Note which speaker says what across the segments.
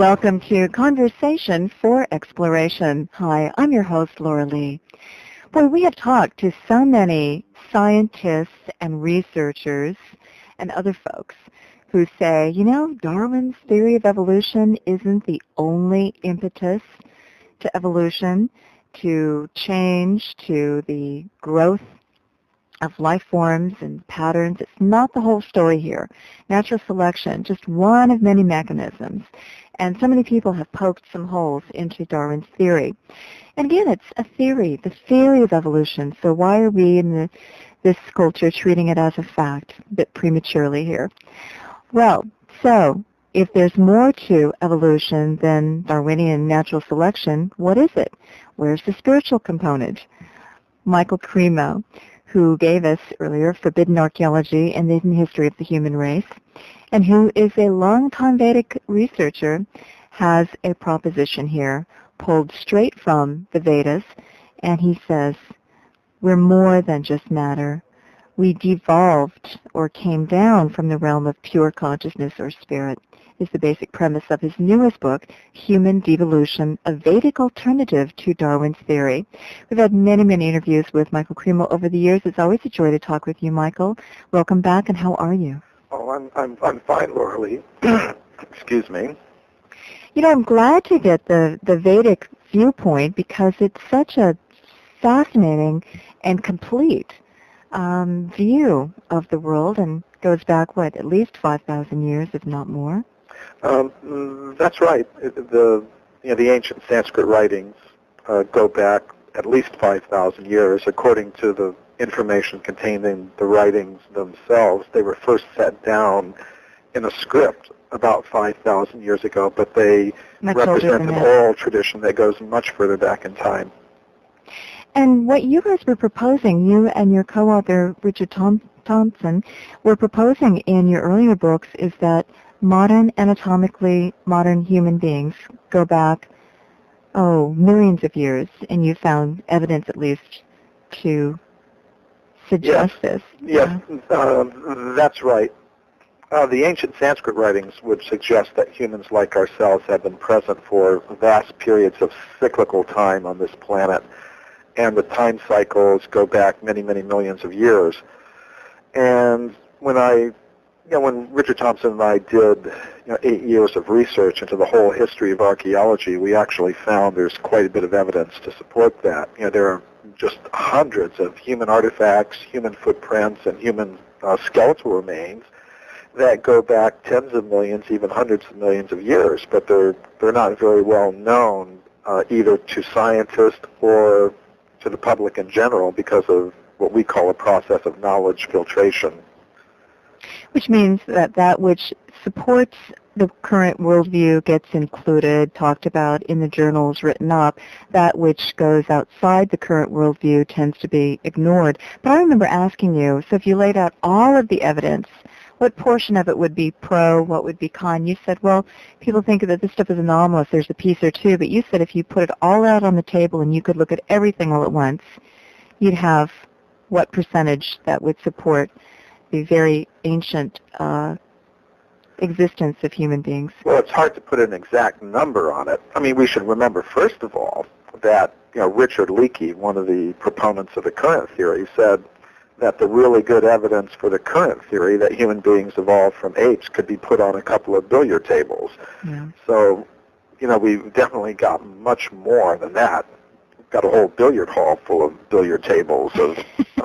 Speaker 1: Welcome to Conversation for Exploration. Hi, I'm your host, Laura Lee. Boy, we have talked to so many scientists and researchers and other folks who say, you know, Darwin's theory of evolution isn't the only impetus to evolution, to change, to the growth of life forms and patterns. It's not the whole story here. Natural selection, just one of many mechanisms. And so many people have poked some holes into Darwin's theory. And again, it's a theory, the theory of evolution. So why are we in this culture treating it as a fact a bit prematurely here? Well, so if there's more to evolution than Darwinian natural selection, what is it? Where's the spiritual component? Michael Cremo, who gave us earlier Forbidden Archaeology and the Hidden History of the Human Race, and who is a longtime Vedic researcher, has a proposition here pulled straight from the Vedas, and he says, we're more than just matter. We devolved or came down from the realm of pure consciousness or spirit, is the basic premise of his newest book, Human Devolution, a Vedic alternative to Darwin's theory. We've had many, many interviews with Michael Cremo over the years. It's always a joy to talk with you, Michael. Welcome back, and how are you?
Speaker 2: Oh, I'm fine, Laura Lee. Excuse me.
Speaker 1: You know, I'm glad to get the Vedic viewpoint because it's such a fascinating and complete view of the world and goes back, what, at least 5,000 years, if not more?
Speaker 2: That's right. The ancient Sanskrit writings go back at least 5,000 years. According to the information contained in the writings themselves, they were first set down in a script about 5,000 years ago, but they represent an oral tradition that goes much further back in time.
Speaker 1: And what you guys were proposing, you and your co-author, Richard Thompson, were proposing in your earlier books is that anatomically modern human beings go back, millions of years, and you found evidence at least to suggest this.
Speaker 2: Yes, that's right. The ancient Sanskrit writings would suggest that humans like ourselves have been present for vast periods of cyclical time on this planet, and the time cycles go back many, many millions of years. And when Richard Thompson and I did 8 years of research into the whole history of archaeology, we actually found there's quite a bit of evidence to support that. There are just hundreds of human artifacts, human footprints, and human skeletal remains that go back tens of millions, even hundreds of millions of years, but they're not very well known either to scientists or to the public in general because of what we call a process of knowledge filtration.
Speaker 1: Which means that which supports the current worldview gets included, talked about in the journals, written up. That which goes outside the current worldview tends to be ignored. But I remember asking you, so if you laid out all of the evidence, what portion of it would be pro, what would be con? You said, well, people think that this stuff is anomalous, there's a piece or two, but you said if you put it all out on the table and you could look at everything all at once, you'd have what percentage that would support the very ancient existence of human beings?
Speaker 2: Well, it's hard to put an exact number on it. I mean, we should remember, first of all, that Richard Leakey, one of the proponents of the current theory, said that the really good evidence for the current theory that human beings evolved from apes could be put on a couple of billiard tables. Yeah. So, we've definitely got much more than that. We've got a whole billiard hall full of billiard tables of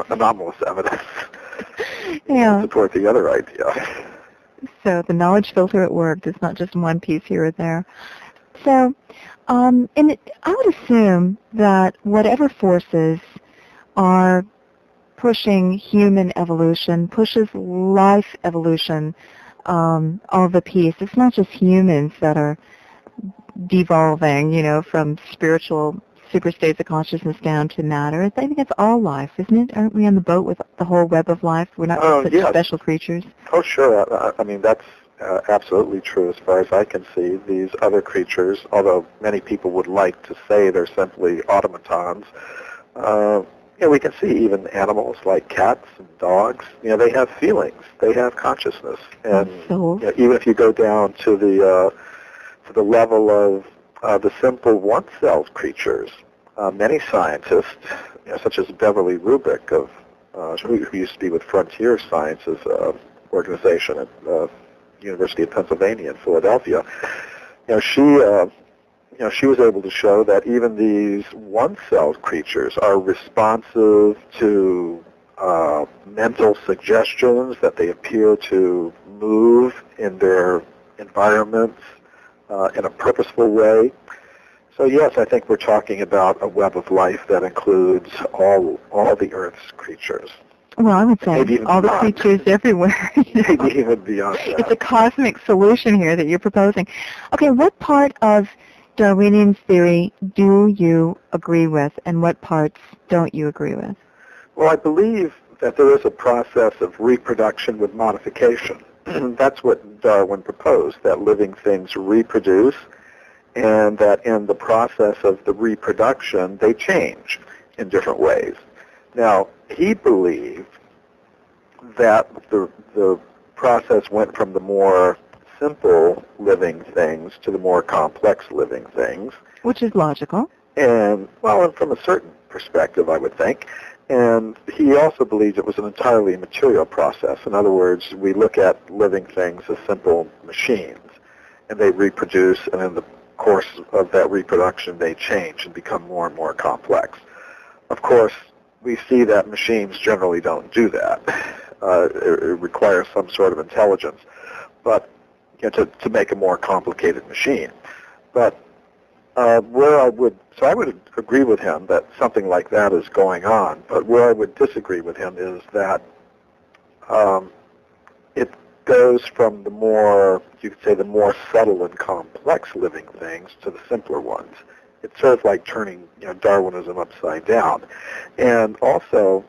Speaker 2: anomalous evidence to support the other idea.
Speaker 1: So the knowledge filter at work is not just one piece here or there. So, I would assume that whatever forces are pushing human evolution, pushes life evolution of the piece. It's not just humans that are devolving, from spiritual super states of consciousness down to matter. I think it's all life, isn't it? Aren't we on the boat with the whole web of life? We're not such special creatures.
Speaker 2: Oh, sure. I mean, that's absolutely true as far as I can see. These other creatures, although many people would like to say they're simply automatons, we can see even animals like cats and dogs. They have feelings. They have consciousness. And even if you go down to to the level of the simple one-celled creatures. Many scientists, such as Beverly Rubik, who used to be with Frontier Sciences organization at the University of Pennsylvania in Philadelphia, she was able to show that even these one-celled creatures are responsive to mental suggestions, that they appear to move in their environments in a purposeful way. So yes, I think we're talking about a web of life that includes all the Earth's creatures.
Speaker 1: Well, I would say all the creatures everywhere.
Speaker 2: Maybe even beyond that.
Speaker 1: It's a cosmic solution here that you're proposing. Okay, what part of Darwinian theory do you agree with, and what parts don't you agree with?
Speaker 2: Well, I believe that there is a process of reproduction with modification. That's what Darwin proposed, that living things reproduce, and that in the process of the reproduction, they change in different ways. Now, he believed that the process went from the more simple living things to the more complex living things.
Speaker 1: Which is logical.
Speaker 2: And, well, and from a certain perspective, I would think. And he also believed it was an entirely material process. In other words, we look at living things as simple machines, and they reproduce, and in the course of that reproduction, they change and become more and more complex. Of course, we see that machines generally don't do that. It requires some sort of intelligence, but to make a more complicated machine. But I would agree with him that something like that is going on. But where I would disagree with him is that it goes from the more, you could say, the more subtle and complex living things to the simpler ones. It's sort of like turning Darwinism upside down. And also,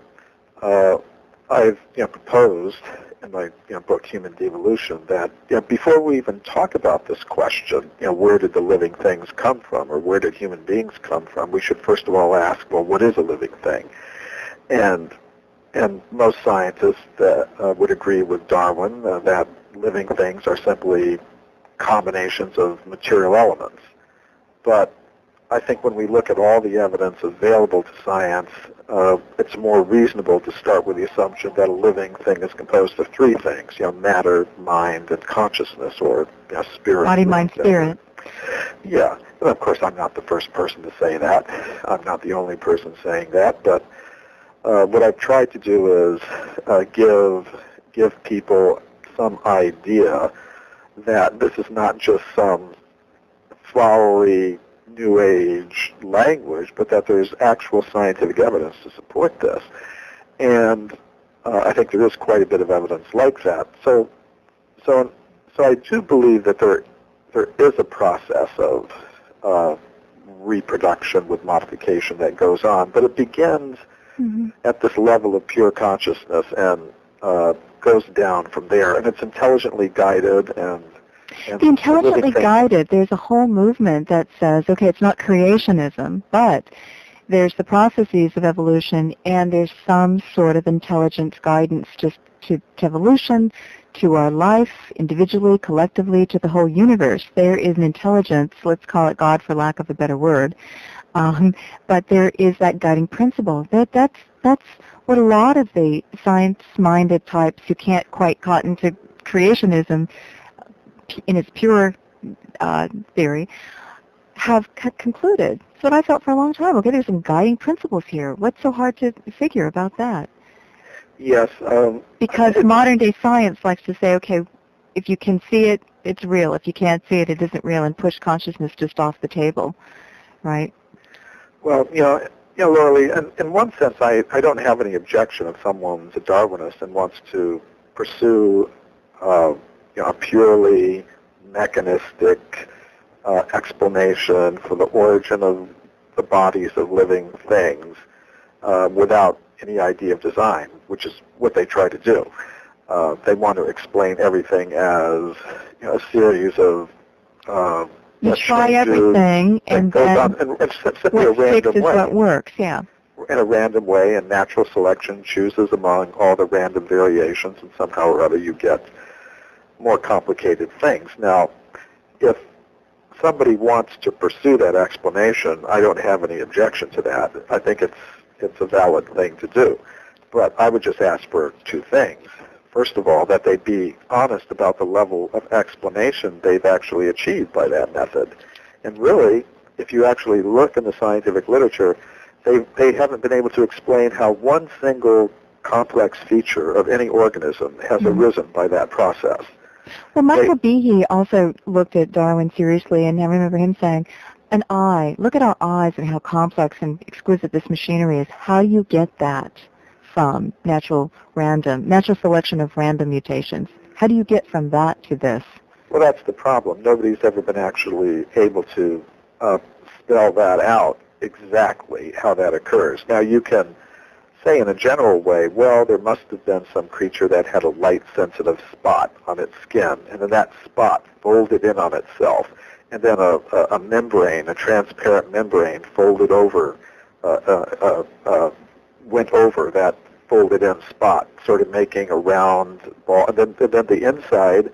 Speaker 2: I've proposed in my book Human Devolution that before we even talk about this question, where did the living things come from, or where did human beings come from, we should first of all ask, well, what is a living thing? And most scientists would agree with Darwin that living things are simply combinations of material elements. But I think when we look at all the evidence available to science, it's more reasonable to start with the assumption that a living thing is composed of three things, matter, mind, and consciousness, or spirit.
Speaker 1: Body, mind, spirit.
Speaker 2: Yeah. And of course, I'm not the first person to say that. I'm not the only person saying that. But what I've tried to do is give people some idea that this is not just some flowery New Age language, but that there's actual scientific evidence to support this. And I think there is quite a bit of evidence like that. So I do believe that there is a process of reproduction with modification that goes on, but it begins at this level of pure consciousness and goes down from there. And it's intelligently guided and
Speaker 1: the intelligently guided, there's a whole movement that says, okay, it's not creationism, but there's the processes of evolution, and there's some sort of intelligence guidance just to evolution, to our life, individually, collectively, to the whole universe. There is an intelligence, let's call it God for lack of a better word, but there is that guiding principle. That's what a lot of the science-minded types who can't quite cotton to creationism in its pure theory, have concluded. That's what I felt for a long time. Okay, there's some guiding principles here. What's so hard to figure about that?
Speaker 2: Yes.
Speaker 1: Because modern-day science likes to say, okay, if you can see it, it's real. If you can't see it, it isn't real, and push consciousness just off the table, right?
Speaker 2: Well, Laura Lee, in one sense, I don't have any objection if someone's a Darwinist and wants to pursue a purely mechanistic explanation for the origin of the bodies of living things without any idea of design, which is what they try to do. They want to explain everything as a series of
Speaker 1: you try everything, and then
Speaker 2: and simply a random way.
Speaker 1: What works, yeah.
Speaker 2: In a random way, and natural selection chooses among all the random variations, and somehow or other you get more complicated things. Now, if somebody wants to pursue that explanation, I don't have any objection to that. I think it's a valid thing to do. But I would just ask for two things. First of all, that they be honest about the level of explanation they've actually achieved by that method. And really, if you actually look in the scientific literature, they haven't been able to explain how one single complex feature of any organism has arisen by that process.
Speaker 1: Well, Michael Behe also looked at Darwin seriously, and I remember him saying, an eye, look at our eyes and how complex and exquisite this machinery is. How do you get that from natural selection of random mutations? How do you get from that to this?
Speaker 2: Well, that's the problem. Nobody's ever been actually able to spell that out exactly how that occurs. Now, you can say in a general way, well, there must have been some creature that had a light-sensitive spot on its skin, and then that spot folded in on itself, and then a membrane, a transparent membrane, folded over, went over that folded-in spot, sort of making a round ball, and then the inside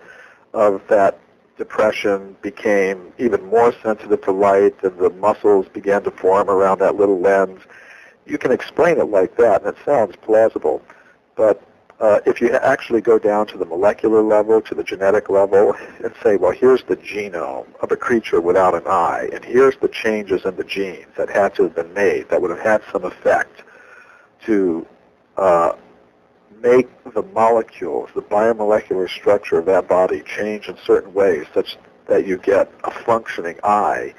Speaker 2: of that depression became even more sensitive to light, and the muscles began to form around that little lens. You can explain it like that, and it sounds plausible. But if you actually go down to the molecular level, to the genetic level, and say, well, here's the genome of a creature without an eye, and here's the changes in the genes that had to have been made that would have had some effect to make the molecules, the biomolecular structure of that body change in certain ways such that you get a functioning eye,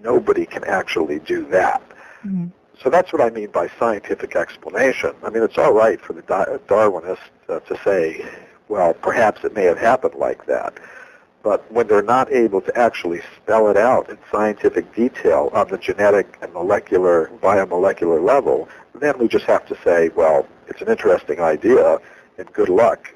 Speaker 2: nobody can actually do that. Mm-hmm. So that's what I mean by scientific explanation. I mean, it's all right for the Darwinists to say, well, perhaps it may have happened like that. But when they're not able to actually spell it out in scientific detail on the genetic and molecular, biomolecular level, then we just have to say, well, it's an interesting idea, and good luck.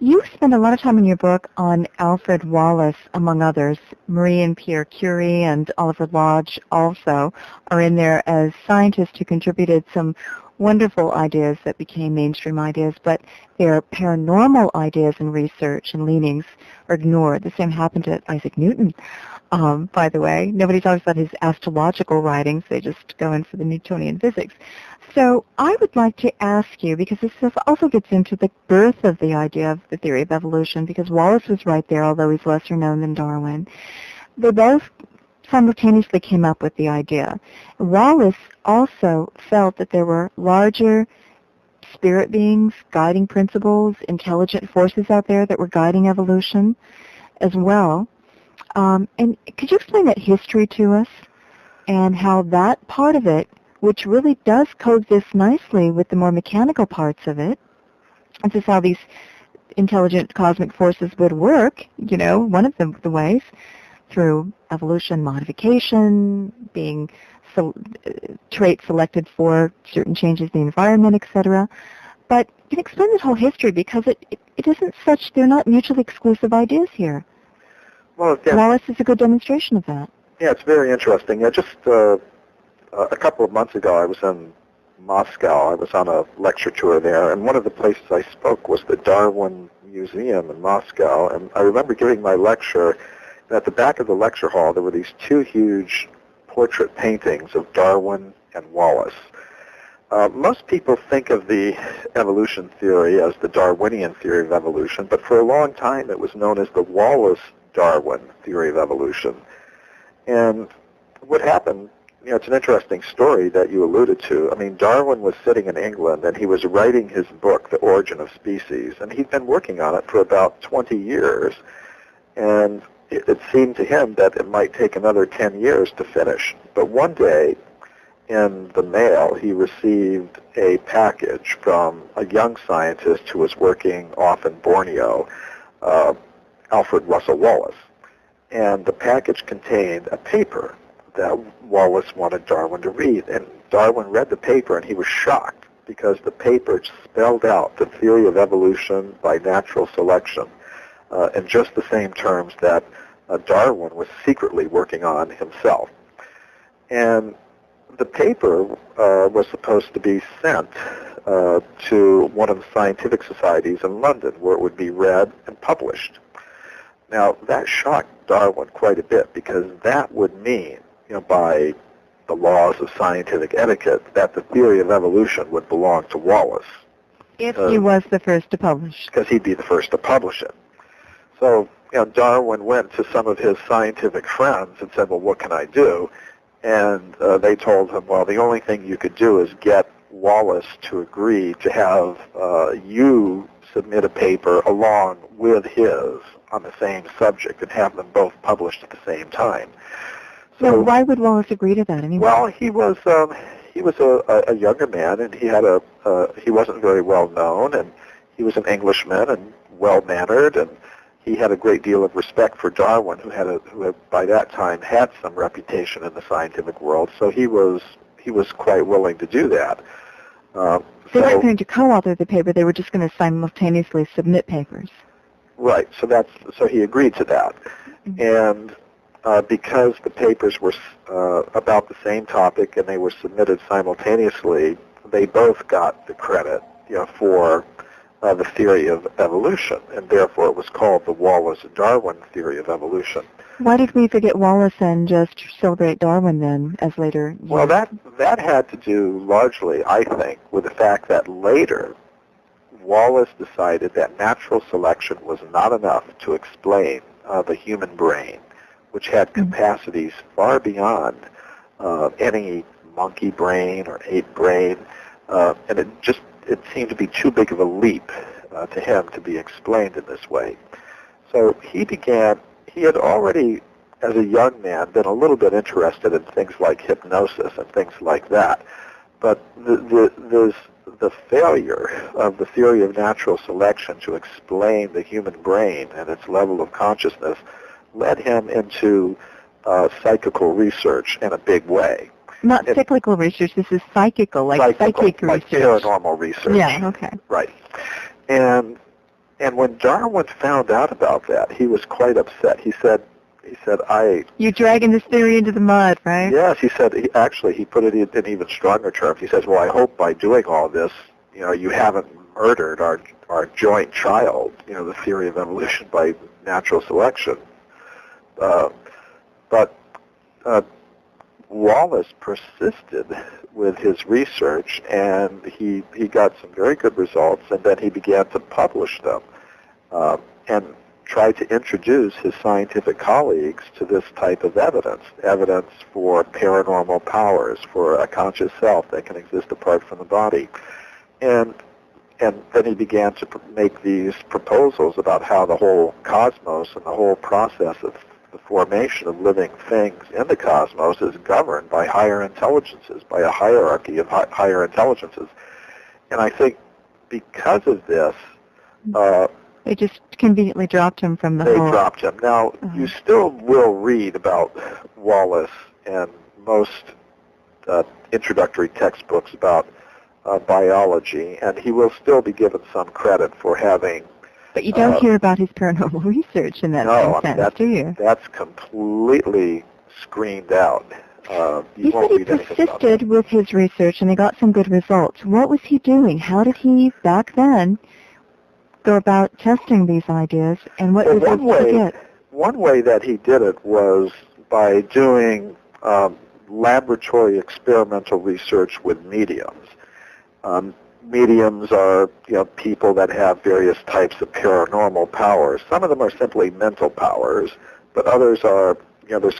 Speaker 1: You spend a lot of time in your book on Alfred Wallace, among others. Marie and Pierre Curie and Oliver Lodge also are in there as scientists who contributed some wonderful ideas that became mainstream ideas, but their paranormal ideas and research and leanings are ignored. The same happened to Isaac Newton, by the way. Nobody talks about his astrological writings. They just go in for the Newtonian physics. So I would like to ask you, because this also gets into the birth of the idea of the theory of evolution, because Wallace was right there, although he's lesser known than Darwin. They both simultaneously came up with the idea. Wallace also felt that there were larger spirit beings, guiding principles, intelligent forces out there that were guiding evolution as well. And could you explain that history to us and how that part of it, which really does coexist nicely with the more mechanical parts of it, this is how these intelligent cosmic forces would work, one of the ways, through evolution, modification, being traits selected for certain changes in the environment, etc. But you can explain this whole history because it isn't such, they're not mutually exclusive ideas here.
Speaker 2: Well, yeah.
Speaker 1: Wallace is a good demonstration of that.
Speaker 2: Yeah, it's very interesting. Just a couple of months ago, I was in Moscow. I was on a lecture tour there, and one of the places I spoke was the Darwin Museum in Moscow. And I remember giving my lecture, and at the back of the lecture hall, there were these two huge portrait paintings of Darwin and Wallace. Most people think of the evolution theory as the Darwinian theory of evolution, but for a long time it was known as the Wallace-Darwin theory of evolution. And what happened, it's an interesting story that you alluded to. I mean, Darwin was sitting in England, and he was writing his book, The Origin of Species, and he'd been working on it for about 20 years. And it seemed to him that it might take another 10 years to finish. But one day, in the mail, he received a package from a young scientist who was working off in Borneo, Alfred Russel Wallace. And the package contained a paper that Wallace wanted Darwin to read. And Darwin read the paper, and he was shocked because the paper spelled out the theory of evolution by natural selection in just the same terms that Darwin was secretly working on himself. And the paper was supposed to be sent to one of the scientific societies in London, where it would be read and published. Now, that shocked Darwin quite a bit, because that would mean, by the laws of scientific etiquette, that the theory of evolution would belong to Wallace.
Speaker 1: If he was the first to publish.
Speaker 2: Because he'd be the first to publish it. So, Darwin went to some of his scientific friends and said, well, what can I do? And they told him, well, the only thing you could do is get Wallace to agree to have you submit a paper along with his on the same subject and have them both published at the same time. So,
Speaker 1: now, why would Wallace agree to that anyway?
Speaker 2: Well, he was a younger man, and he wasn't very well known, and he was an Englishman and well mannered, and he had a great deal of respect for Darwin, who had by that time had some reputation in the scientific world. So he was quite willing to do that.
Speaker 1: They weren't going to co-author the paper; they were just going to simultaneously submit papers.
Speaker 2: Right. So he agreed to that, and because the papers were about the same topic and they were submitted simultaneously, they both got the credit, for the theory of evolution, and therefore it was called the Wallace-Darwin theory of evolution.
Speaker 1: Why did we forget Wallace and just celebrate Darwin then, as later?
Speaker 2: Well, that had to do largely, I think, with the fact that later Wallace decided that natural selection was not enough to explain the human brain, which had capacities far beyond any monkey brain or ape brain, and it seemed to be too big of a leap to him to be explained in this way. So he had already, as a young man, been a little bit interested in things like hypnosis and things like that. But the failure of the theory of natural selection to explain the human brain and its level of consciousness led him into psychical research in a big way.
Speaker 1: Not cyclical research, this is psychical, like psychic research.
Speaker 2: Paranormal research.
Speaker 1: Yeah, okay.
Speaker 2: Right. And when Darwin found out about that, he was quite upset. He said, You're dragging this theory into the mud, right? Yes, he said, he put it in even stronger terms. He says, well, I hope by doing all this, you haven't murdered our joint child, the theory of evolution by natural selection. But Wallace persisted with his research, and he got some very good results, and then he began to publish them and try to introduce his scientific colleagues to this type of evidence for paranormal powers, for a conscious self that can exist apart from the body. And then he began to make these proposals about how the whole cosmos and the whole process of the formation of living things in the cosmos is governed by higher intelligences, by a hierarchy of higher intelligences. And I think because of this, they just conveniently dropped him from the whole... They dropped him. Now, you still will read about Wallace in most introductory textbooks about biology, and he will still be given some credit for having... But you don't hear about his paranormal research in that same sense, do you? That's completely screened out. He said he persisted with his research, and he got some good results. What was he doing? How did he, back then, go about testing these ideas, and what results did he get? One way that he did it was by doing laboratory experimental research with mediums. Mediums are, people that have various types of paranormal powers. Some of them are simply mental powers, but others are, there's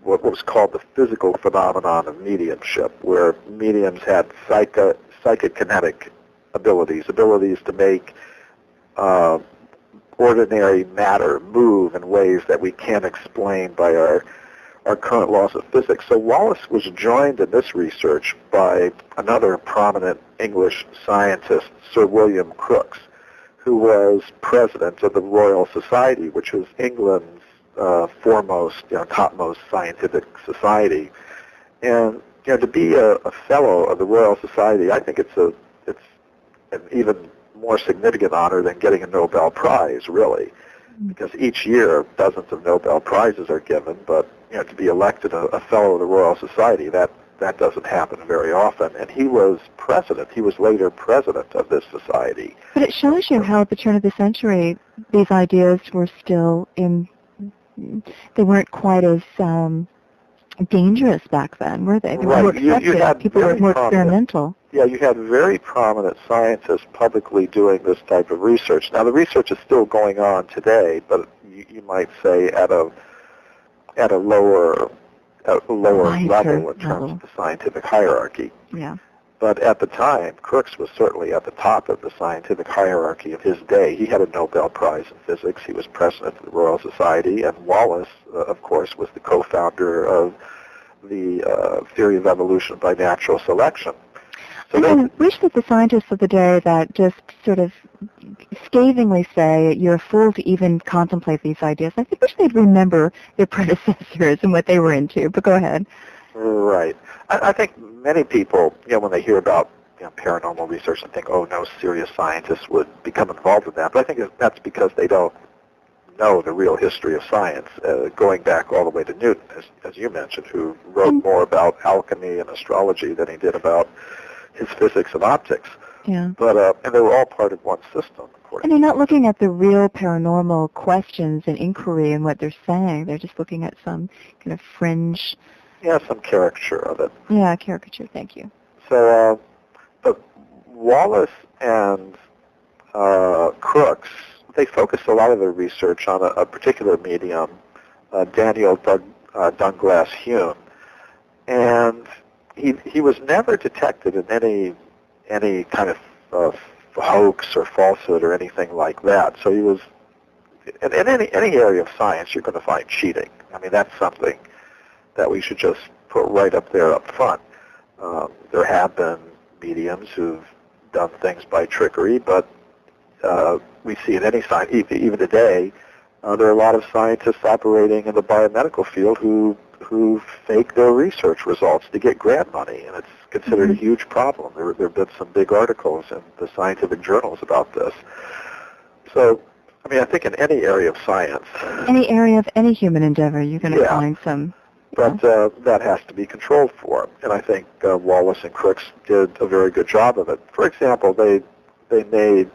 Speaker 2: what was called the physical phenomenon of mediumship, where mediums had psychokinetic abilities to make ordinary matter move in ways that we can't explain by our current laws of physics. So Wallace was joined in this research by another prominent English scientist, Sir William Crookes, who was president of the Royal Society, which was England's foremost, topmost scientific society. And to be a fellow of the Royal Society, I think it's an even more significant honor than getting a Nobel Prize, really, because each year dozens of Nobel Prizes are given, but to be elected a fellow of the Royal Society, that doesn't happen very often. And he was president. He was later president of this society. But it shows you how at the turn of the century these ideas were still in
Speaker 1: they weren't quite as dangerous back then, were they? They were more accepted. People were more experimental.
Speaker 2: Yeah, you had very prominent scientists publicly doing this type of research. Now, the research is still going on today, but you might say at a lower level in terms of the scientific hierarchy.
Speaker 1: Yeah.
Speaker 2: But at the time, Crookes was certainly at the top of the scientific hierarchy of his day. He had a Nobel Prize in physics. He was president of the Royal Society. And Wallace, of course, was the co-founder of the theory of evolution by natural selection. So
Speaker 1: I wish that the scientists of the day that just sort of scathingly say you're a fool to even contemplate these ideas, I wish they'd remember their predecessors and what they were into. But go ahead.
Speaker 2: Right. I think many people, when they hear about paranormal research and think, oh, no serious scientists would become involved with that. But I think that's because they don't know the real history of science, going back all the way to Newton, as you mentioned, who wrote more about alchemy and astrology than he did about his physics and optics.
Speaker 1: Yeah.
Speaker 2: But and they were all part of one system.
Speaker 1: And they're not looking at the real paranormal questions and inquiry and what they're saying. They're just looking at some kind of fringe.
Speaker 2: Yeah, some caricature of it.
Speaker 1: Yeah, caricature. Thank you.
Speaker 2: So, but Wallace and Crookes, they focused a lot of their research on a particular medium, Daniel Dunglass Hume, and he was never detected in any kind of hoax or falsehood or anything like that. So he was in any area of science, you're going to find cheating. I mean, that's something that we should just put right up there up front. There have been mediums who've done things by trickery, but we see in any science, even today, there are a lot of scientists operating in the biomedical field who fake their research results to get grant money, and it's considered a huge problem. There have been some big articles in the scientific journals about this. So, I mean, I think in any area of science,
Speaker 1: any area of any human endeavor, you're going to find some.
Speaker 2: But that has to be controlled for, and I think Wallace and Crookes did a very good job of it. For example, they made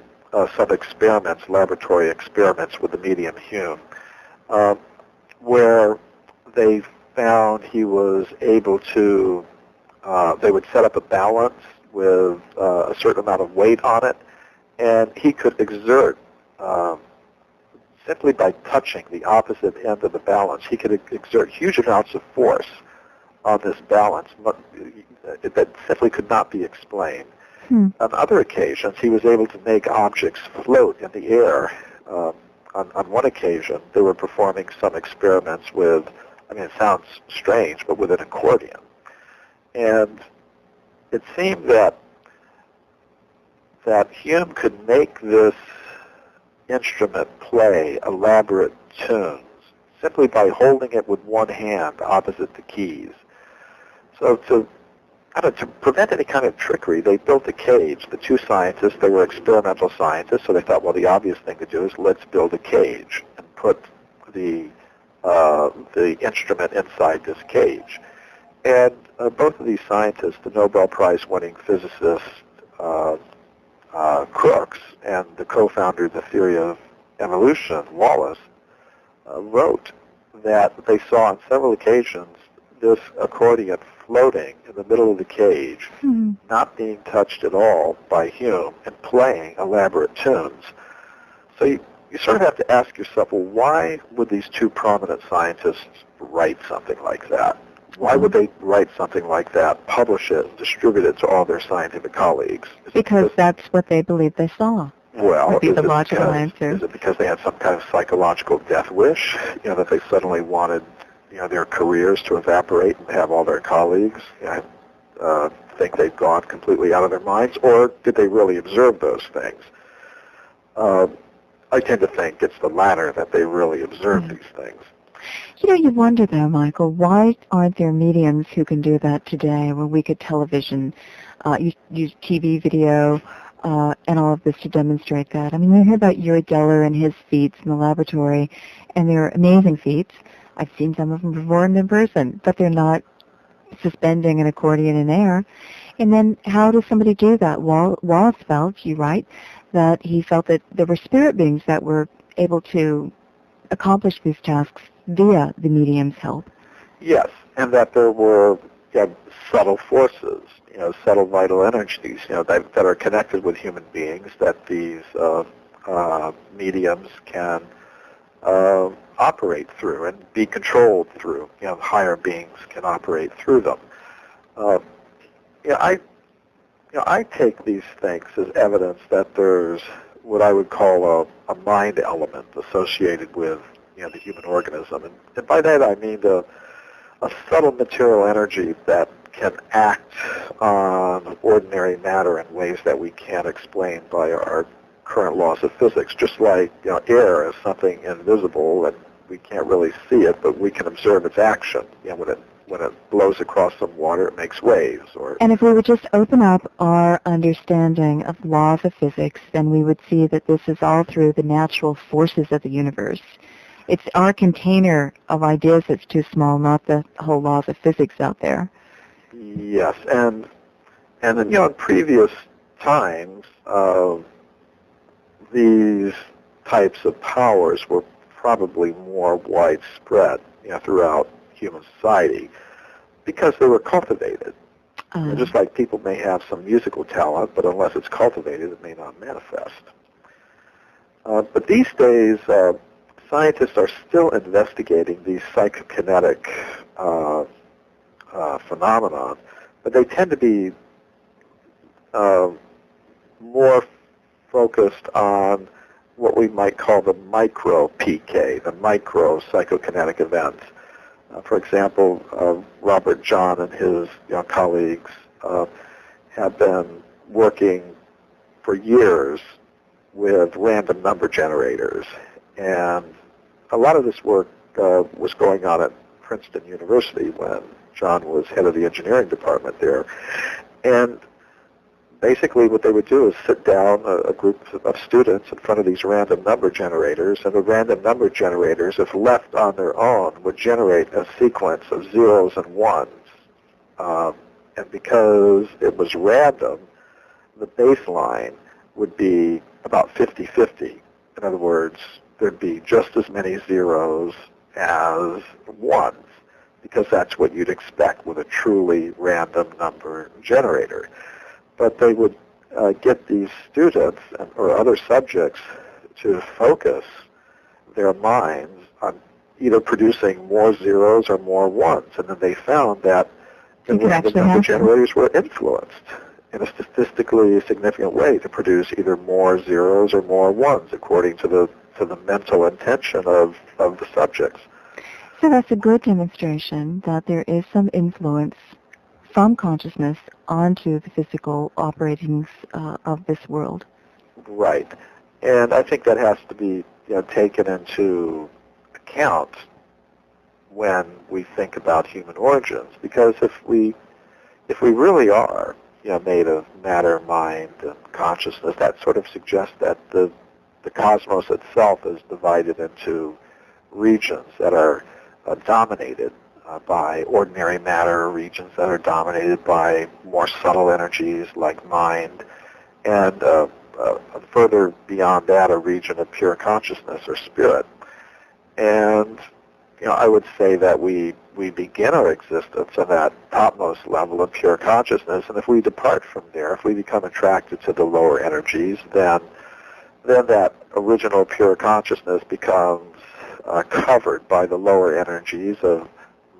Speaker 2: some experiments, laboratory experiments with the medium Hume, where they found he was able to, they would set up a balance with a certain amount of weight on it, and he could exert, simply by touching the opposite end of the balance, he could exert huge amounts of force on this balance that simply could not be explained. On other occasions, he was able to make objects float in the air. On one occasion, they were performing some experiments with, I mean, it sounds strange, but with an accordion. And it seemed that Hume could make this instrument play elaborate tunes simply by holding it with one hand opposite the keys. So to prevent any kind of trickery, they built a cage. The two scientists, they were experimental scientists, so they thought, well, the obvious thing to do is let's build a cage and put the instrument inside this cage. And both of these scientists, the Nobel Prize-winning physicist Crookes and the co-founder of the theory of evolution, Wallace, wrote that they saw on several occasions this accordion floating in the middle of the cage, not being touched at all by Hume, and playing elaborate tunes. So you sort of have to ask yourself, well, why would these two prominent scientists write something like that? Why would they write something like that, publish it, distribute it to all their scientific colleagues?
Speaker 1: Because that's what they believed they saw.
Speaker 2: Well,
Speaker 1: would be the logical answer.
Speaker 2: Is it because they had some kind of psychological death wish, that they suddenly wanted, their careers to evaporate and have all their colleagues think they've gone completely out of their minds, or did they really observe those things? I tend to think it's the latter, that they really observed these things.
Speaker 1: You wonder, though, Michael, why aren't there mediums who can do that today when we could television, use TV, video, and all of this to demonstrate that? I mean, we hear about Uri Geller and his feats in the laboratory, and they're amazing feats. I've seen some of them performed in person, but they're not suspending an accordion in air. And then how does somebody do that? Wallace felt, you write, that he felt that there were spirit beings that were able to accomplish these tasks via the medium's help.
Speaker 2: Yes, and that there were subtle forces, subtle vital energies, that are connected with human beings that these mediums can operate through and be controlled through. Higher beings can operate through them. I take these things as evidence that there's what I would call a mind element associated with the human organism, and by that I mean a subtle material energy that can act on ordinary matter in ways that we can't explain by our current laws of physics. Just like air is something invisible and we can't really see it, but we can observe its action. When it blows across some water, it makes waves.
Speaker 1: And if we would just open up our understanding of laws of physics, then we would see that this is all through the natural forces of the universe. It's our container of ideas that's too small, not the whole laws of physics out there.
Speaker 2: Yes, and in previous times, these types of powers were probably more widespread throughout human society because they were cultivated. Just like people may have some musical talent, but unless it's cultivated, it may not manifest. But these days, scientists are still investigating these psychokinetic phenomena, but they tend to be more focused on what we might call the micro PK, the micro psychokinetic events. For example, Robert John and his colleagues have been working for years with random number generators, and a lot of this work was going on at Princeton University when John was head of the engineering department there. And basically what they would do is sit down a group of students in front of these random number generators, and the random number generators, if left on their own, would generate a sequence of zeros and ones. And because it was random, the baseline would be about 50-50. In other words, there'd be just as many zeros as ones, because that's what you'd expect with a truly random number generator. But they would get these students or other subjects to focus their minds on either producing more zeros or more ones, and then they found that the random number generators were influenced in a statistically significant way to produce either more zeros or more ones according to the mental intention of the subjects.
Speaker 1: So that's a good demonstration that there is some influence from consciousness onto the physical operations of this world.
Speaker 2: Right. And I think that has to be taken into account when we think about human origins, because if we really are made of matter, mind, and consciousness, that sort of suggests that the cosmos itself is divided into regions that are dominated by ordinary matter, regions that are dominated by more subtle energies like mind, and further beyond that, a region of pure consciousness or spirit. And I would say that we begin our existence on that topmost level of pure consciousness, and if we depart from there, if we become attracted to the lower energies, then that original pure consciousness becomes covered by the lower energies of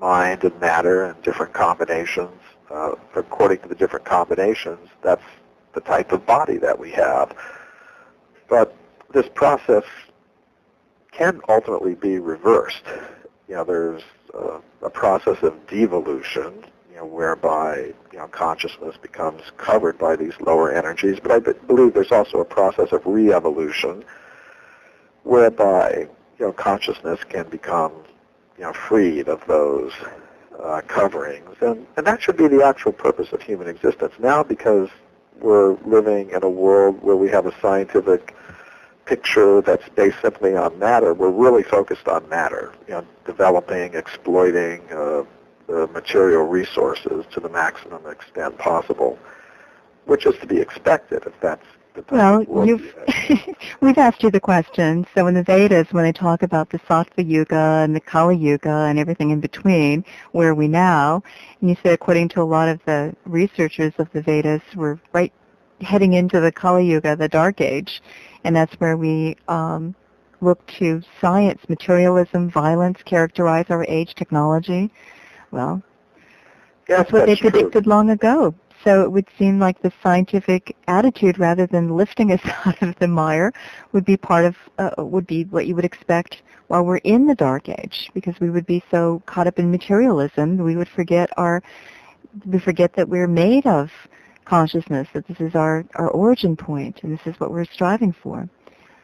Speaker 2: mind and matter and different combinations. According to the different combinations, that's the type of body that we have. But this process can ultimately be reversed. There's a process of devolution, whereby consciousness becomes covered by these lower energies. But I believe there's also a process of re-evolution, whereby consciousness can become freed of those coverings, and that should be the actual purpose of human existence now, because we're living in a world where we have a scientific picture that's based simply on matter. We're really focused on matter, developing, exploiting the material resources to the maximum extent possible, which is to be expected if that's the type
Speaker 1: Well,
Speaker 2: of world
Speaker 1: we've asked you the question. So in the Vedas, when they talk about the Sattva Yuga and the Kali Yuga and everything in between, where are we now? And you say, according to a lot of the researchers of the Vedas, we're right heading into the Kali Yuga, the Dark Age, and that's where we look to science, materialism, violence, characterize our age, technology. Well, that's what they predicted long ago. So it would seem like the scientific attitude, rather than lifting us out of the mire, would be part of would be what you would expect while we're in the Dark Age, because we would be so caught up in materialism, we forget that we're made of consciousness, that this is our origin point, and this is what we're striving for.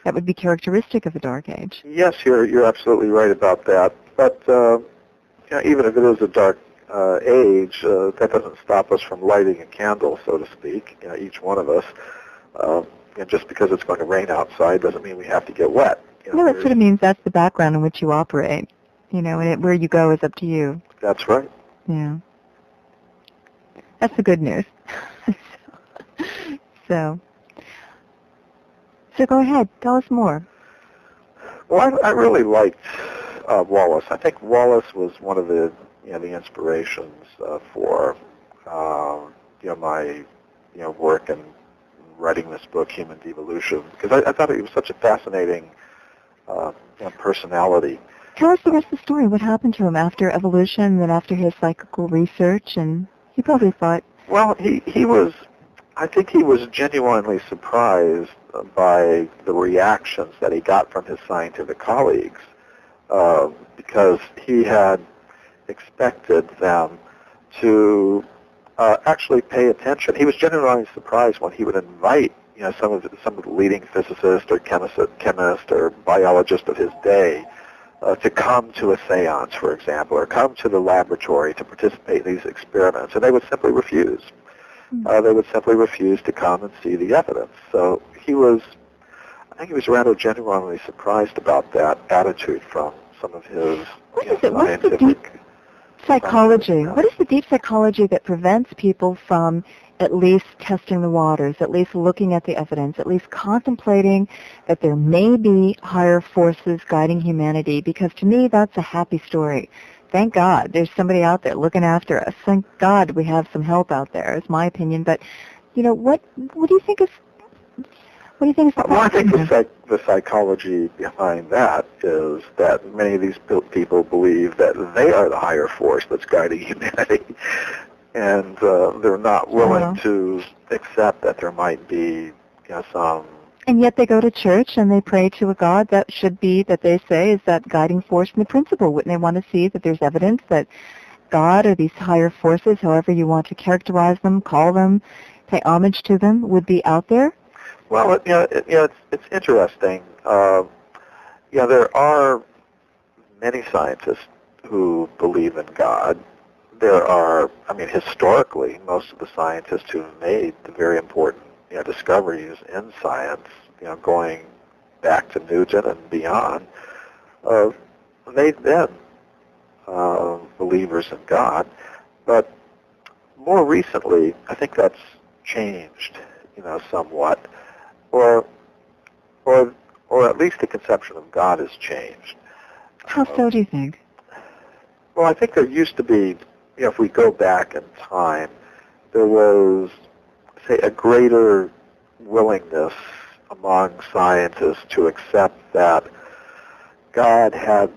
Speaker 1: That would be characteristic of the Dark Age.
Speaker 2: Yes, you're absolutely right about that. But even if it is a dark age, that doesn't stop us from lighting a candle, so to speak. Each one of us. And just because it's going to rain outside doesn't mean we have to get wet.
Speaker 1: No, it sort of means that's the background in which you operate. And where you go is up to you.
Speaker 2: That's right.
Speaker 1: Yeah. That's the good news. So go ahead. Tell us more.
Speaker 2: Well, I really liked Wallace. I think Wallace was one of the the inspirations for my work and writing this book, Human Devolution, because I thought he was such a fascinating personality.
Speaker 1: Tell us the rest of the story. What happened to him after evolution, and then after his psychical research? And he probably thought.
Speaker 2: Well, he was. I think he was genuinely surprised by the reactions that he got from his scientific colleagues, because he had expected them to actually pay attention. He was genuinely surprised when he would invite some of the leading physicists or chemists or biologists of his day to come to a seance, for example, or come to the laboratory to participate in these experiments, and they would simply refuse. They would simply refuse to come and see the evidence. So I think he was rather genuinely surprised about that attitude from some of his scientific
Speaker 1: psychology. What is the deep psychology that prevents people from at least testing the waters, at least looking at the evidence, at least contemplating that there may be higher forces guiding humanity? Because to me, that's a happy story. Thank God there's somebody out there looking after us. Thank God we have some help out there, is my opinion. But, what do you think is... What do you think is the
Speaker 2: Well, I think the psychology behind that is that many of these people believe that they are the higher force that's guiding humanity, and they're not willing to accept that there might be some...
Speaker 1: And yet they go to church and they pray to a God that should be, that they say, is that guiding force and the principle. Wouldn't they want to see that there's evidence that God or these higher forces, however you want to characterize them, call them, pay homage to them, would be out there?
Speaker 2: Well, it's interesting. There are many scientists who believe in God. There are, historically, most of the scientists who've made the very important discoveries in science, going back to Newton and beyond, they've been believers in God. But more recently, I think that's changed, somewhat. Or at least the conception of God has changed.
Speaker 1: How so, do you think?
Speaker 2: Well, I think there used to be, if we go back in time, there was, say, a greater willingness among scientists to accept that God had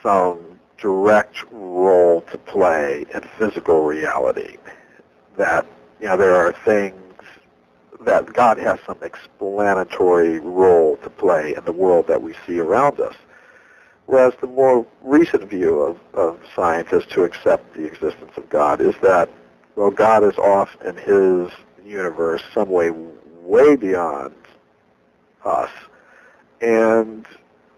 Speaker 2: some direct role to play in physical reality, that, there are things that God has some explanatory role to play in the world that we see around us. Whereas the more recent view of scientists who accept the existence of God is that, well, God is off in his universe some way beyond us, and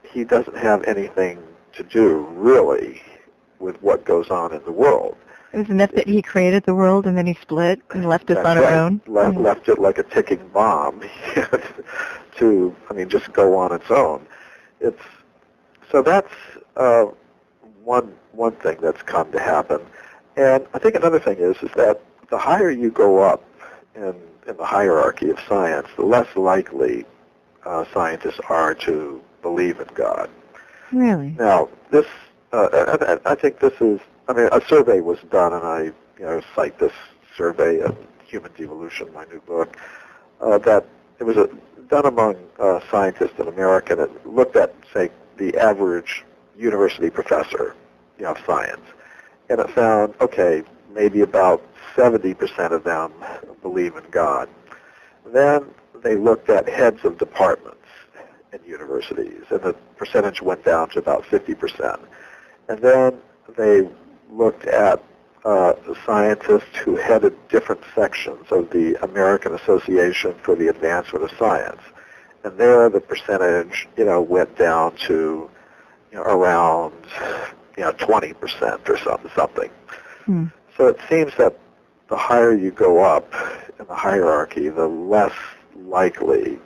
Speaker 2: he doesn't have anything to do, really, with what goes on in the world.
Speaker 1: Isn't it that he created the world and then he split and left us on our own?
Speaker 2: Left it like a ticking bomb to, just go on its own. So that's one thing that's come to happen. And I think another thing is that the higher you go up in the hierarchy of science, the less likely scientists are to believe in God.
Speaker 1: Really?
Speaker 2: Now, this I think this is. I mean, a survey was done, and I cite this survey in Human Devolution, my new book, that it was done among scientists in America, and it looked at, say, the average university professor, of science, and it found, okay, maybe about 70% of them believe in God. Then they looked at heads of departments in universities, and the percentage went down to about 50%. And then they looked at scientists who headed different sections of the American Association for the Advancement of Science. And there the percentage, went down to around 20% or something.
Speaker 1: Hmm.
Speaker 2: So it seems that the higher you go up in the hierarchy, the less likely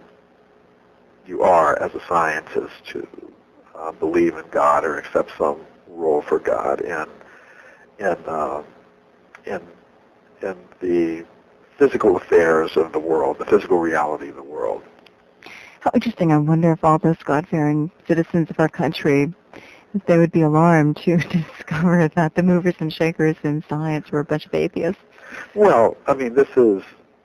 Speaker 2: you are as a scientist to believe in God or accept some role for God in the physical affairs of the world, the physical reality of the world.
Speaker 1: How interesting. I wonder if all those God-fearing citizens of our country, if they would be alarmed to discover that the movers and shakers in science were a bunch of atheists.
Speaker 2: Well, I mean, this is,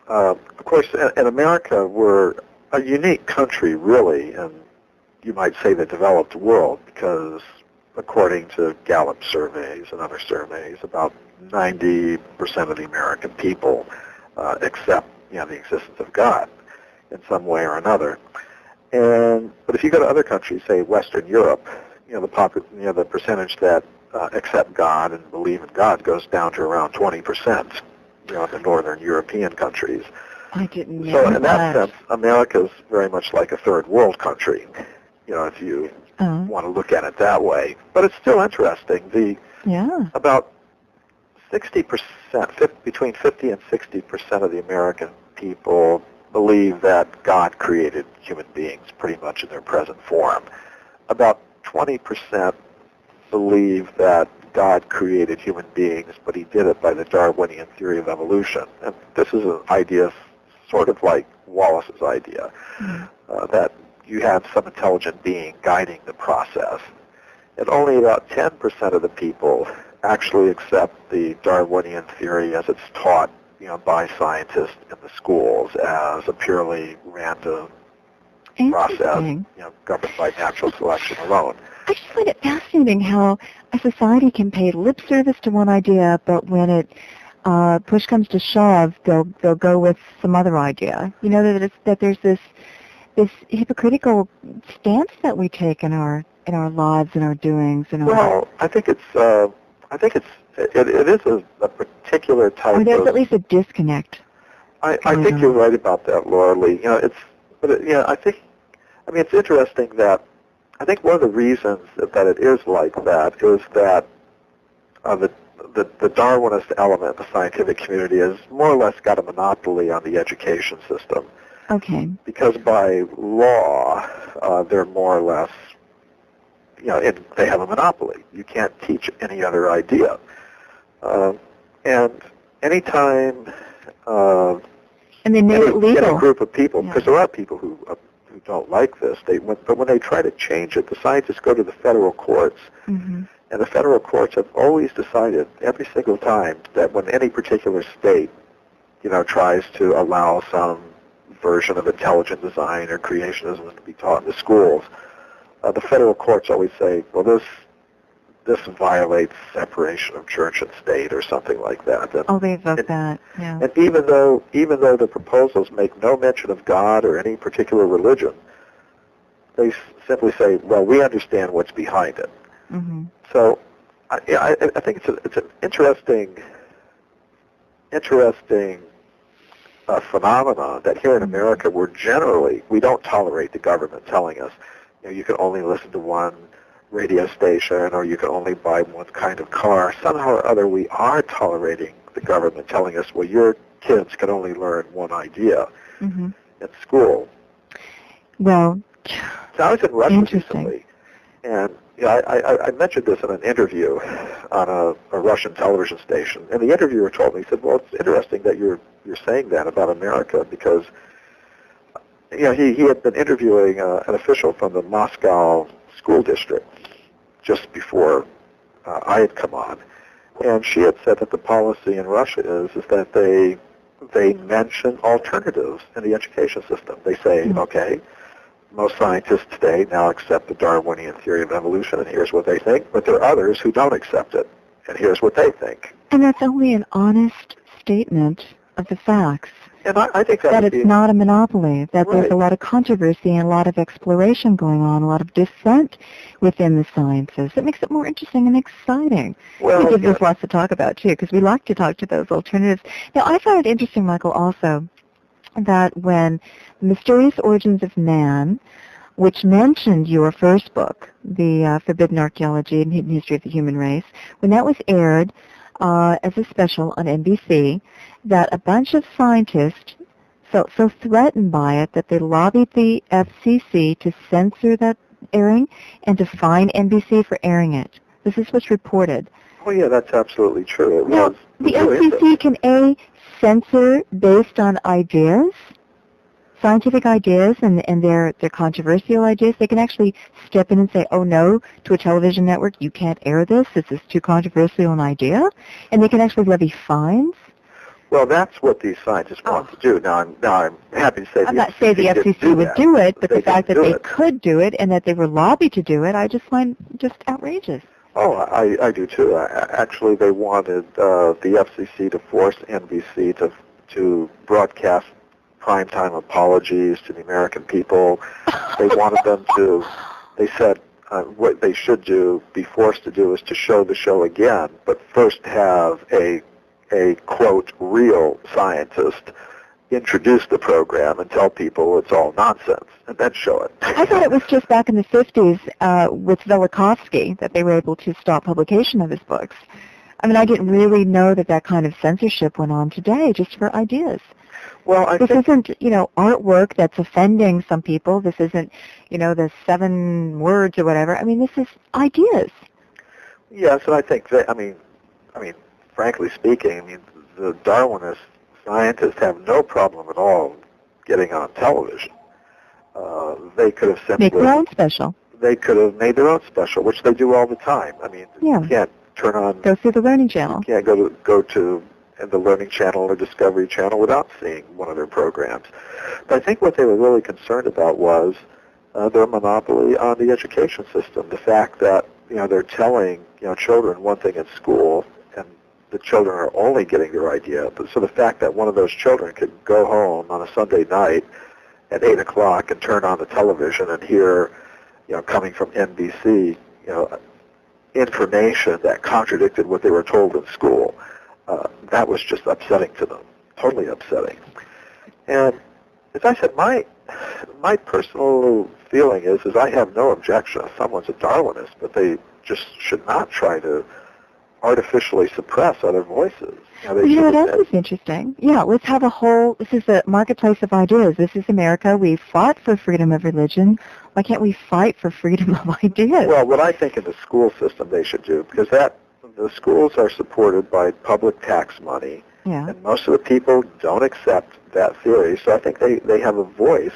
Speaker 2: of course, in America, we're a unique country, really, in, you might say, the developed world, because according to Gallup surveys and other surveys, about 90% of the American people accept, the existence of God in some way or another. But if you go to other countries, say Western Europe, the percentage that accept God and believe in God goes down to around 20%. In the northern European countries.
Speaker 1: I didn't know
Speaker 2: So in that sense, America's very much like a third world country, if you want to look at it that way. But it's still interesting. About 60%, between 50 and 60% of the American people believe that God created human beings pretty much in their present form. About 20% believe that God created human beings, but he did it by the Darwinian theory of evolution. And this is an idea sort of like Wallace's idea, that you have some intelligent being guiding the process. And only about 10% of the people actually accept the Darwinian theory as it's taught, by scientists in the schools as a purely random process, governed by natural selection alone.
Speaker 1: I just find it fascinating how a society can pay lip service to one idea, but when it push comes to shove, they'll go with some other idea. That there's this hypocritical stance that we take in our lives and our doings.
Speaker 2: Well, I think it is a particular type.
Speaker 1: Or there's at least a disconnect.
Speaker 2: I think you're right about that, Laura Lee. It's interesting that. I think one of the reasons that it is like that is that the Darwinist element of the scientific community has more or less got a monopoly on the education system.
Speaker 1: Okay.
Speaker 2: Because by law, they're more or less, they have a monopoly. You can't teach any other idea. And anytime
Speaker 1: and they made it legal.
Speaker 2: In a group of people, because there are people who don't like this, but when they try to change it, the scientists go to the federal courts, and the federal courts have always decided every single time that when any particular state, tries to allow some version of intelligent design or creationism to be taught in the schools, the federal courts always say, well, this violates separation of church and state or something like that. And,
Speaker 1: they vote that, yeah.
Speaker 2: And even though the proposals make no mention of God or any particular religion, they simply say, well, we understand what's behind it.
Speaker 1: Mm-hmm.
Speaker 2: So I think it's an interesting phenomenon that here in America we don't tolerate the government telling us, you can only listen to one radio station, or you can only buy one kind of car. Somehow or other, we are tolerating the government telling us, well, your kids can only learn one idea in school.
Speaker 1: Well,
Speaker 2: so I was in Russia recently, And I mentioned this in an interview on a Russian television station, and the interviewer told me, he said, well, it's interesting that you're saying that about America, because he had been interviewing an official from the Moscow school district just before I had come on, and she had said that the policy in Russia is that they mention alternatives in the education system. They say, okay, most scientists today now accept the Darwinian theory of evolution, and here's what they think, but there are others who don't accept it, and here's what they think.
Speaker 1: And that's only an honest statement of the facts.
Speaker 2: And I think that
Speaker 1: it's not a monopoly, that
Speaker 2: right.
Speaker 1: There's a lot of controversy and a lot of exploration going on, a lot of dissent within the sciences. It makes it more interesting and exciting.
Speaker 2: Well,
Speaker 1: it gives us lots to talk about, too, because we like to talk to those alternatives. Now, I found it interesting, Michael, also, that when The Mysterious Origins of Man, which mentioned your first book, The Forbidden Archaeology and Hidden History of the Human Race, when that was aired as a special on NBC, that a bunch of scientists felt so threatened by it that they lobbied the FCC to censor that airing and to fine NBC for airing it. This is what's reported.
Speaker 2: Oh, yeah, that's absolutely true. It
Speaker 1: now,
Speaker 2: was
Speaker 1: the FCC can censor based on ideas, scientific ideas, and their controversial ideas. They can actually step in and say, oh no, to a television network, you can't air this. This is too controversial an idea. And they can actually levy fines.
Speaker 2: Well, that's what these scientists want to do. Now I'm happy to say
Speaker 1: I'm not saying the FCC would do it, but the fact that they could do it and that they were lobbied to do it, I just find just outrageous.
Speaker 2: Oh, I do too. Actually, they wanted the FCC to force NBC to broadcast primetime apologies to the American people. They wanted them to. They said what they should do, be forced to do, is to show the show again, but first have a quote real scientist introduce the program and tell people it's all nonsense, and then show it.
Speaker 1: I thought it was just back in the 50s with Velikovsky that they were able to stop publication of his books. I mean, I didn't really know that kind of censorship went on today just for ideas.
Speaker 2: Well,
Speaker 1: this isn't, artwork that's offending some people. This isn't, the 7 words or whatever. I mean, this is ideas.
Speaker 2: Yes, and I think that, I mean, frankly speaking, the Darwinist scientists have no problem at all getting on television. They could have simply
Speaker 1: make their own special.
Speaker 2: They could have made their own special, which they do all the time. I mean, you can't turn on.
Speaker 1: Go through the Learning Channel.
Speaker 2: You can't go to the Learning Channel or Discovery Channel without seeing one of their programs. But I think what they were really concerned about was their monopoly on the education system. The fact that they're telling children one thing in school, and the children are only getting their idea. So the fact that one of those children could go home on a Sunday night at 8 o'clock and turn on the television and hear, coming from NBC, information that contradicted what they were told in school, that was just upsetting to them, totally upsetting. And as I said, my personal feeling is I have no objection if someone's a Darwinist, but they just should not try to artificially suppress other voices.
Speaker 1: What else is interesting? Yeah, let's have this is a marketplace of ideas. This is America. We fought for freedom of religion. Why can't we fight for freedom of ideas?
Speaker 2: Well, what I think in the school system they should do, because the schools are supported by public tax money, and most of the people don't accept that theory, so I think they have a voice.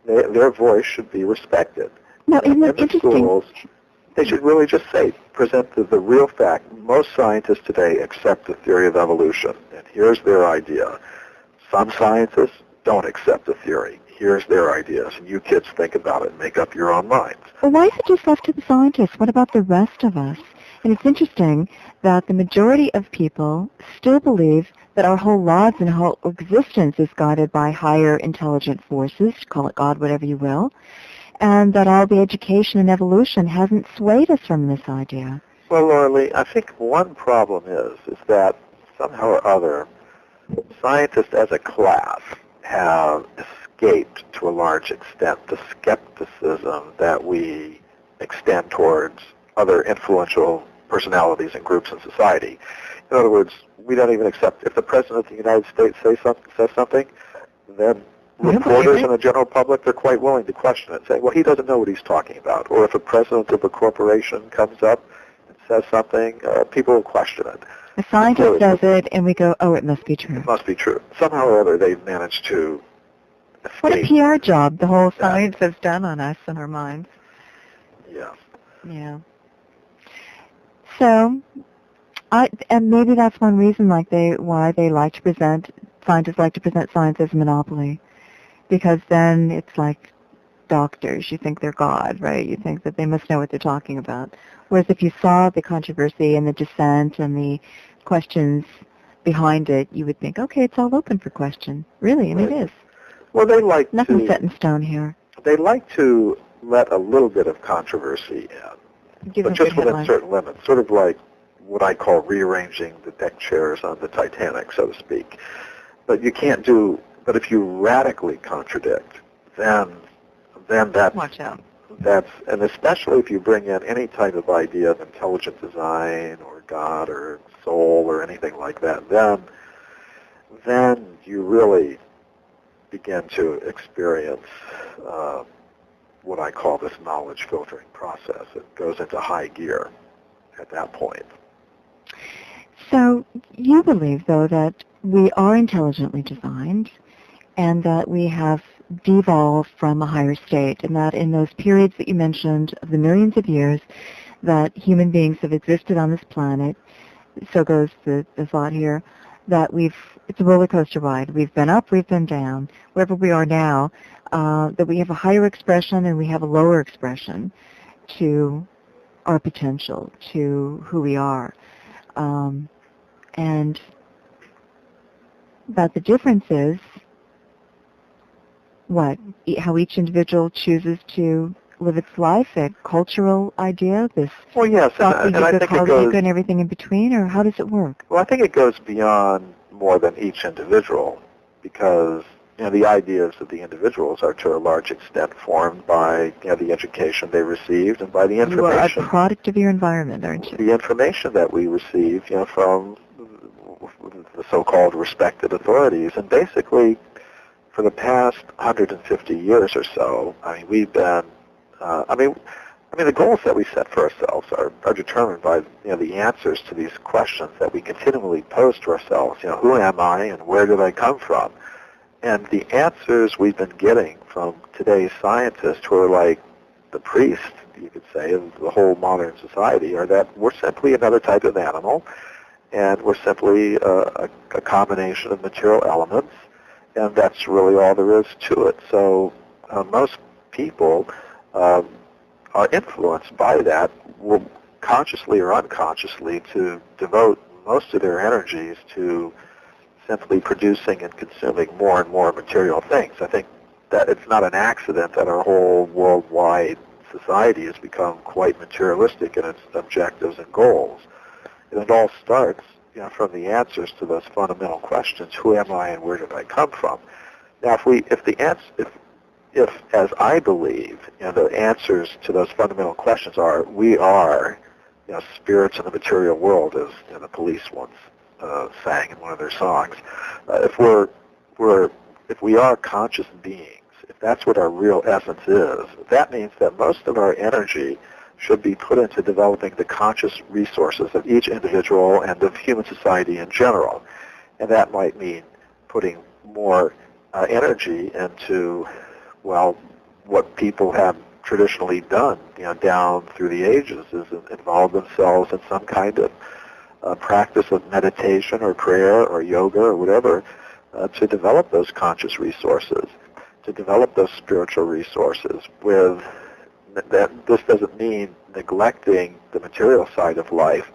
Speaker 2: Their voice should be respected.
Speaker 1: Now, in the
Speaker 2: schools, they should really just present the real fact. Most scientists today accept the theory of evolution, and here's their idea. Some scientists don't accept the theory. Here's their ideas, and you kids think about it and make up your own minds.
Speaker 1: Well, why is it just left to the scientists? What about the rest of us? And it's interesting that the majority of people still believe that our whole lives and whole existence is guided by higher intelligent forces, call it God, whatever you will, and that all the education and evolution hasn't swayed us from this idea.
Speaker 2: Well, Laura Lee, I think one problem is that somehow or other, scientists as a class have escaped to a large extent the skepticism that we extend towards other influential personalities and groups in society. In other words, we don't even accept if the President of the United States says something, then reporters and the general public, they're quite willing to question it, saying, well, he doesn't know what he's talking about. Or if a president of a corporation comes up and says something, people will question it.
Speaker 1: A scientist says it, and we go, oh, it must be true.
Speaker 2: It must be true. Somehow or other, they've managed to escape.
Speaker 1: What a PR job the whole science has done on us and our minds.
Speaker 2: Yeah.
Speaker 1: Yeah. So, and maybe that's one reason why they like to present, scientists like to present science as a monopoly, because then it's like doctors. You think they're God, right? You think that they must know what they're talking about. Whereas if you saw the controversy and the dissent and the questions behind it, you would think, okay, it's all open for question. Really, and it is.
Speaker 2: Well, they like
Speaker 1: nothing set in stone here.
Speaker 2: They like to let a little bit of controversy in, but just within certain limits, sort of like what I call rearranging the deck chairs on the Titanic, so to speak. But you can't do. But if you radically contradict, then that's
Speaker 1: watch out.
Speaker 2: And especially if you bring in any type of idea of intelligent design or God or soul or anything like that, then you really begin to experience what I call this knowledge filtering process. It goes into high gear at that point.
Speaker 1: So you believe, though, that we are intelligently designed and that we have devolved from a higher state, and that in those periods that you mentioned of the millions of years that human beings have existed on this planet, so goes the thought here, that it's a roller coaster ride. We've been up, we've been down. Wherever we are now, that we have a higher expression and we have a lower expression to our potential, to who we are. And that the difference is how each individual chooses to live its life, a cultural idea, this
Speaker 2: well, yes, and I think it goes,
Speaker 1: and everything in between, or how does it work?
Speaker 2: Well, I think it goes beyond more than each individual, because the ideas of the individuals are to a large extent formed by the education they received and by the information.
Speaker 1: You are a product of your environment, aren't you?
Speaker 2: The information that we receive, from the so-called respected authorities, and basically for the past 150 years or so, we've been. The goals that we set for ourselves are determined by the answers to these questions that we continually pose to ourselves. Who am I and where did I come from? And the answers we've been getting from today's scientists, who are like the priests, you could say, of the whole modern society, are that we're simply another type of animal, and we're simply a combination of material elements, and that's really all there is to it. So most people are influenced by that, consciously or unconsciously, to devote most of their energies to simply producing and consuming more and more material things. I think that it's not an accident that our whole worldwide society has become quite materialistic in its objectives and goals. And it all starts from the answers to those fundamental questions: who am I and where did I come from? Now, if as I believe, the answers to those fundamental questions are we are, spirits in the material world, as the Police once sang in one of their songs. If we are conscious beings, if that's what our real essence is, that means that most of our energy should be put into developing the conscious resources of each individual and of human society in general. And that might mean putting more energy into, what people have traditionally done, down through the ages, is involve themselves in some kind of practice of meditation or prayer or yoga or whatever to develop those conscious resources, to develop those spiritual resources. With that, this doesn't mean neglecting the material side of life,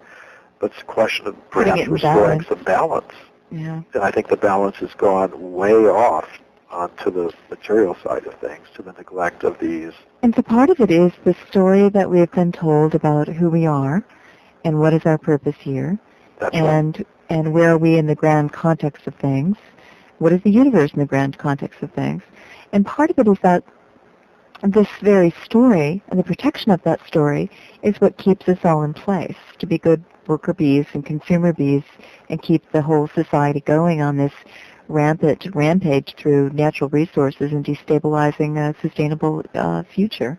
Speaker 2: but it's a question of perhaps restoring some balance.
Speaker 1: Yeah.
Speaker 2: And I think the balance has gone way off onto the material side of things, to the neglect of these.
Speaker 1: And so part of it is the story that we have been told about who we are and what is our purpose here.
Speaker 2: That's
Speaker 1: and where are we in the grand context of things? What is the universe in the grand context of things? And part of it is that this very story and the protection of that story is what keeps us all in place, to be good worker bees and consumer bees and keep the whole society going on this rampant rampage through natural resources and destabilizing a sustainable future.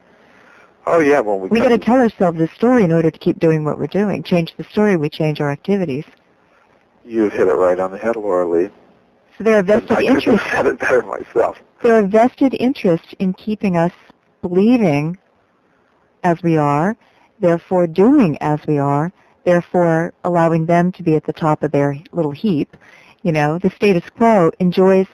Speaker 2: Oh yeah, well
Speaker 1: we got to tell ourselves the story in order to keep doing what we're doing. Change the story, we change our activities.
Speaker 2: You've hit it right on the head, Laura Lee.
Speaker 1: So there are vested interests.
Speaker 2: I could have said it better myself.
Speaker 1: There are vested interests in keeping us believing as we are, therefore doing as we are, therefore allowing them to be at the top of their little heap. You know, the status quo enjoys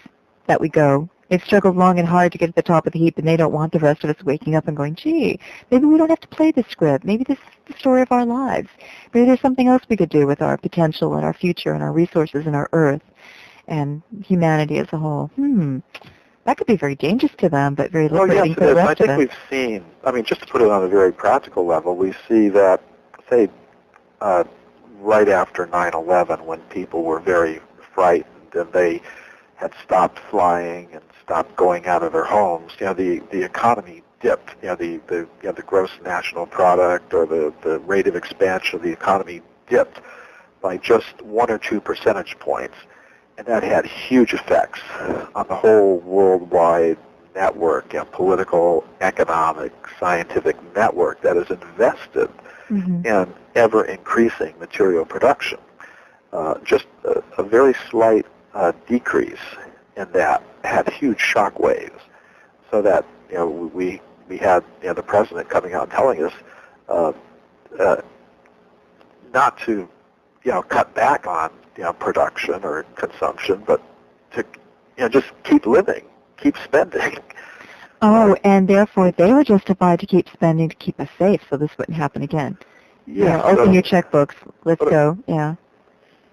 Speaker 1: that we go. They've struggled long and hard to get at the top of the heap, and they don't want the rest of us waking up and going, gee, maybe we don't have to play this script. Maybe this is the story of our lives. Maybe there's something else we could do with our potential and our future and our resources and our earth and humanity as a whole. That could be very dangerous to them, but very liberating for the rest of us.
Speaker 2: I think we've seen, I mean, just to put it on a very practical level, we see that, say, right after 9/11, when people were very frightened and they had stopped flying and stopped going out of their homes, you know, the economy dipped. You know, the gross national product or the rate of expansion of the economy dipped by just 1 or 2 percentage points. And that had huge effects on the whole worldwide network, you know, political, economic, scientific network that is invested in ever-increasing material production. Just a very slight decrease in that had huge shock waves, so that, you know, we had, you know, the president coming out and telling us not to, you know, cut back on, you know, production or consumption, but to, you know, just keep living, keep spending.
Speaker 1: Oh, and therefore they were justified to keep spending to keep us safe, so this wouldn't happen again.
Speaker 2: Yeah.
Speaker 1: Open your checkbooks. Let's go. Yeah.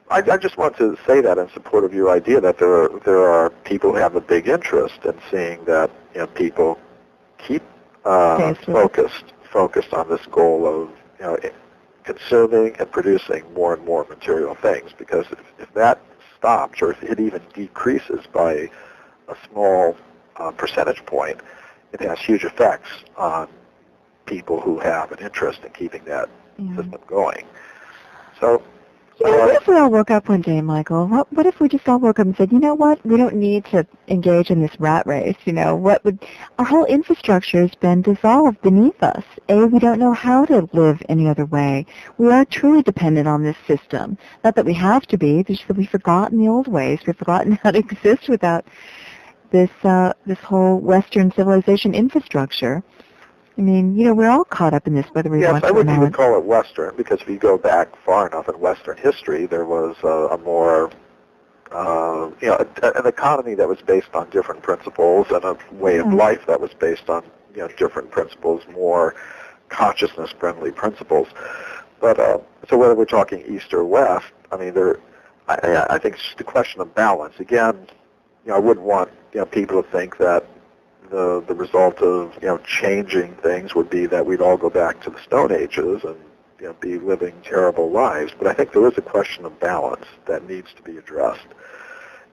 Speaker 2: I just want to say that in support of your idea that there are people who have a big interest in seeing that, you know, people keep focused on this goal of, you know, consuming and producing more and more material things, because if that stops, or if it even decreases by a small percentage point, it has huge effects on people who have an interest in keeping that system going. So,
Speaker 1: what if we all woke up one day, Michael? What if we just all woke up and said, you know what, we don't need to engage in this rat race, you know, our whole infrastructure has been dissolved beneath us. We don't know how to live any other way. We are truly dependent on this system. Not that we have to be, just that we've forgotten the old ways. We've forgotten how to exist without this whole Western civilization infrastructure. I mean, you know, we're all caught up in this, whether we want to or not. Yes,
Speaker 2: I wouldn't even call it Western, because if you go back far enough in Western history, there was a more, you know, an economy that was based on different principles, and a way of life that was based on, you know, different principles, more consciousness-friendly principles. But so whether we're talking East or West, I mean, I think it's just a question of balance. Again, you know, I wouldn't want, you know, people to think that the result of, you know, changing things would be that we'd all go back to the Stone Ages and, you know, be living terrible lives. But I think there is a question of balance that needs to be addressed.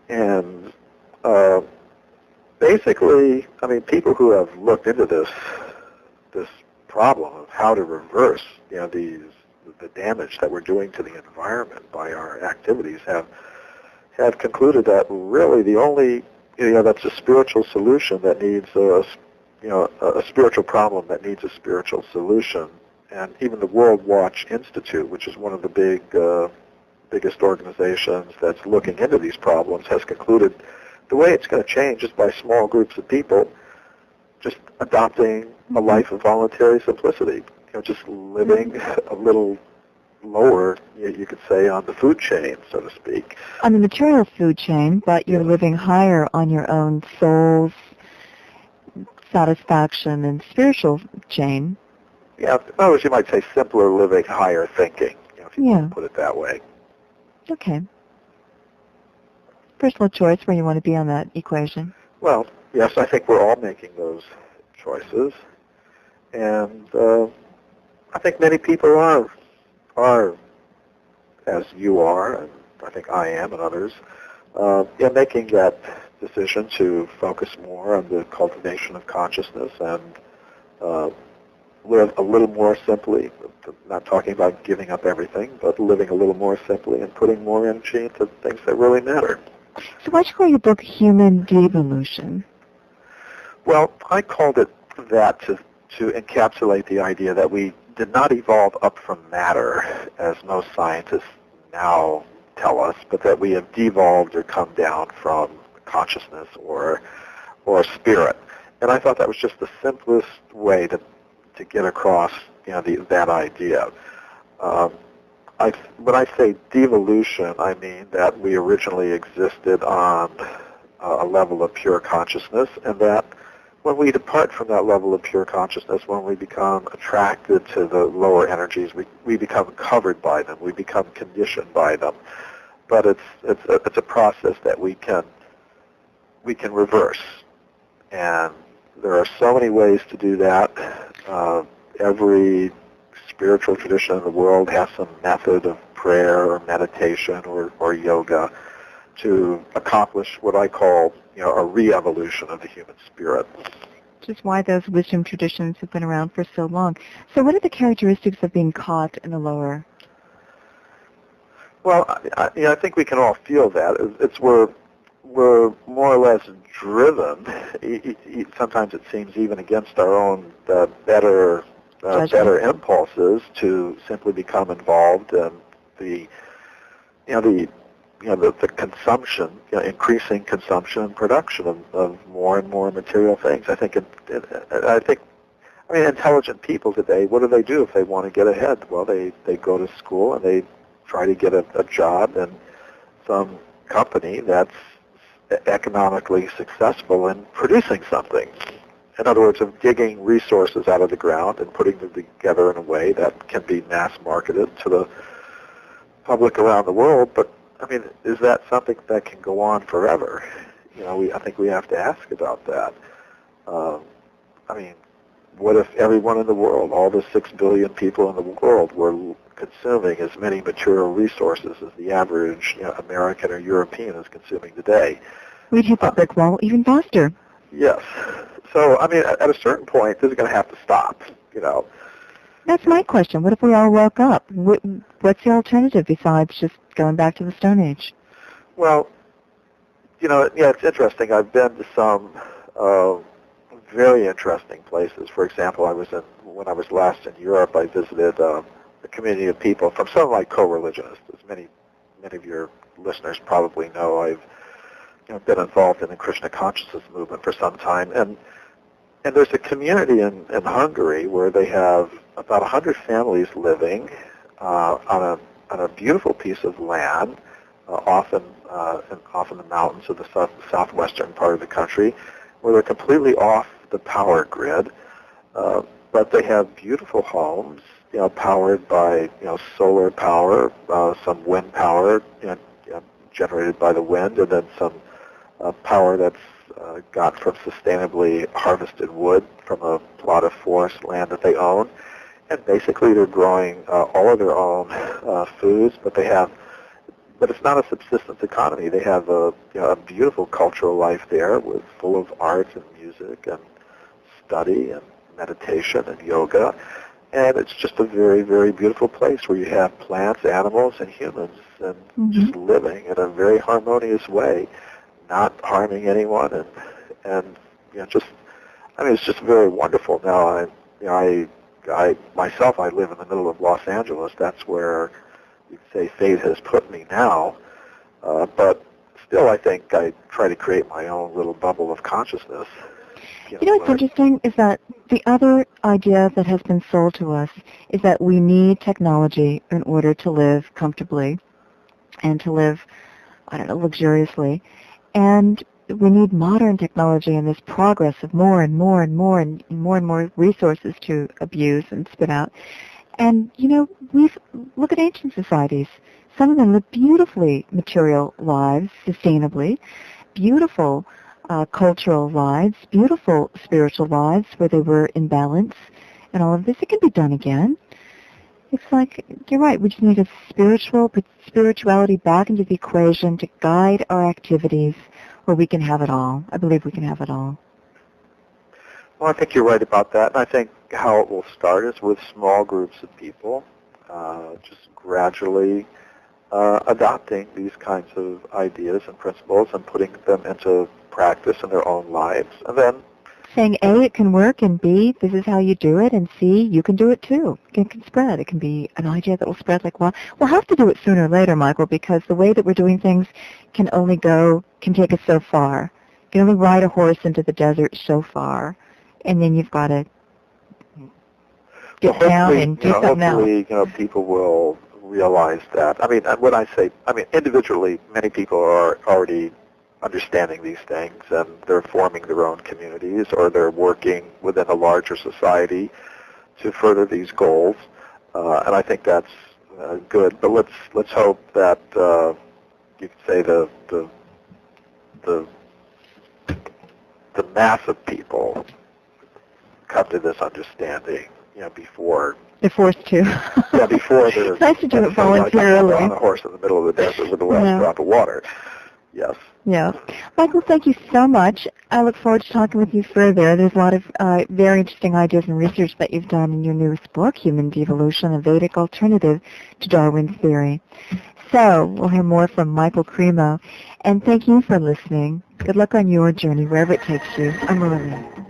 Speaker 2: And basically, I mean, people who have looked into this problem of how to reverse, you know, the damage that we're doing to the environment by our activities have concluded that really the only, you know, that's a spiritual solution that needs a spiritual problem that needs a spiritual solution. And even the World Watch Institute, which is one of the biggest organizations that's looking into these problems, has concluded the way it's going to change is by small groups of people just adopting a life of voluntary simplicity. You know, just living a little lower, you could say, on the food chain, so to speak.
Speaker 1: On the material food chain, but you're living higher on your own soul's satisfaction and spiritual chain.
Speaker 2: Yeah, in other words, you might say simpler living, higher thinking, you know, if you want to put it that way.
Speaker 1: Okay. Personal choice where you want to be on that equation.
Speaker 2: Well, yes, I think we're all making those choices. And I think many people are, as you are, and I think I am, and others, making that decision to focus more on the cultivation of consciousness and live a little more simply. Not talking about giving up everything, but living a little more simply and putting more energy into things that really matter.
Speaker 1: So why'd you call your book Human Devolution?
Speaker 2: Well, I called it that to encapsulate the idea that we did not evolve up from matter, as most scientists now tell us, but that we have devolved or come down from consciousness or spirit. And I thought that was just the simplest way to get across, that idea. When I say devolution, I mean that we originally existed on a level of pure consciousness, and that when we depart from that level of pure consciousness, when we become attracted to the lower energies, we become covered by them, we become conditioned by them. But it's a process that we can reverse, and there are so many ways to do that. Every spiritual tradition in the world has some method of prayer or meditation or yoga to accomplish what I call, a re-evolution of the human spirit.
Speaker 1: Which is why those wisdom traditions have been around for so long. So what are the characteristics of being caught in the lower?
Speaker 2: Well, I think we can all feel that. We're more or less driven. Sometimes it seems even against our own better impulses to simply become involved in the consumption, increasing consumption and production of more and more material things. I think intelligent people today, what do if they want to get ahead? Well, they go to school and they try to get a job in some company that's economically successful in producing something. In other words, of digging resources out of the ground and putting them together in a way that can be mass marketed to the public around the world. But is that something that can go on forever? I think we have to ask about that. What if everyone in the world, all the 6 billion people in the world, were consuming as many material resources as the average American or European is consuming today?
Speaker 1: We'd hit that brick wall even faster.
Speaker 2: Yes. So, at a certain point, this is going to have to stop,
Speaker 1: That's my question. What if we all woke up? What's the alternative besides just going back to the Stone Age?
Speaker 2: Well, it's interesting. I've been to some very interesting places. For example, when I was last in Europe, I visited a community of people from some of my co-religionists. As many of your listeners probably know, I've been involved in the Krishna consciousness movement for some time, and there's a community in Hungary where they have about 100 families living on a beautiful piece of land, often in the mountains of the southwestern part of the country, where they're completely off the power grid, but they have beautiful homes, powered by solar power, some wind power, generated by the wind, and then some power that's got from sustainably harvested wood from a plot of forest land that they own. And basically they're growing all of their own foods, but it's not a subsistence economy. They have a beautiful cultural life there full of art and music and study and meditation and yoga. And it's just a very, very beautiful place where you have plants, animals, and humans and just living in a very harmonious way, not harming anyone, and it's just very wonderful. Now, I myself, I live in the middle of Los Angeles. That's where you could say fate has put me now. But still, I think I try to create my own little bubble of consciousness.
Speaker 1: What's interesting is that the other idea that has been sold to us is that we need technology in order to live comfortably and to live, luxuriously. And we need modern technology and this progress of more and more and more and more and more resources to abuse and spit out. And, look at ancient societies. Some of them live beautifully material lives, sustainably, beautiful cultural lives, beautiful spiritual lives where they were in balance and all of this. It can be done again. It's like, you're right, we just need a spirituality back into the equation to guide our activities where we can have it all. I believe we can have it all.
Speaker 2: Well, I think you're right about that. And I think how it will start is with small groups of people, just gradually adopting these kinds of ideas and principles and putting them into practice in their own lives. And then
Speaker 1: saying, A, it can work, and B, this is how you do it, and C, you can do it too. It can spread. It can be an idea that will spread like, well, we'll have to do it sooner or later, Michael, because the way that we're doing things can take us so far. You can only ride a horse into the desert so far, and then you've got to get down and do something else.
Speaker 2: Hopefully, people will realize that. I mean, when I say, individually, many people are already understanding these things, and they're forming their own communities, or they're working within a larger society to further these goals. And I think that's good. But let's hope that you could say the mass of people come to this understanding, before
Speaker 1: they're forced to.
Speaker 2: Before they're
Speaker 1: it's nice to do it voluntarily.
Speaker 2: On a horse in the middle of the desert with the last drop of water. Yes.
Speaker 1: Yeah. Michael, thank you so much. I look forward to talking with you further. There's a lot of very interesting ideas and research that you've done in your newest book, Human Devolution, a Vedic Alternative to Darwin's Theory. So we'll hear more from Michael Cremo. And thank you for listening. Good luck on your journey, wherever it takes you. I'm Lily.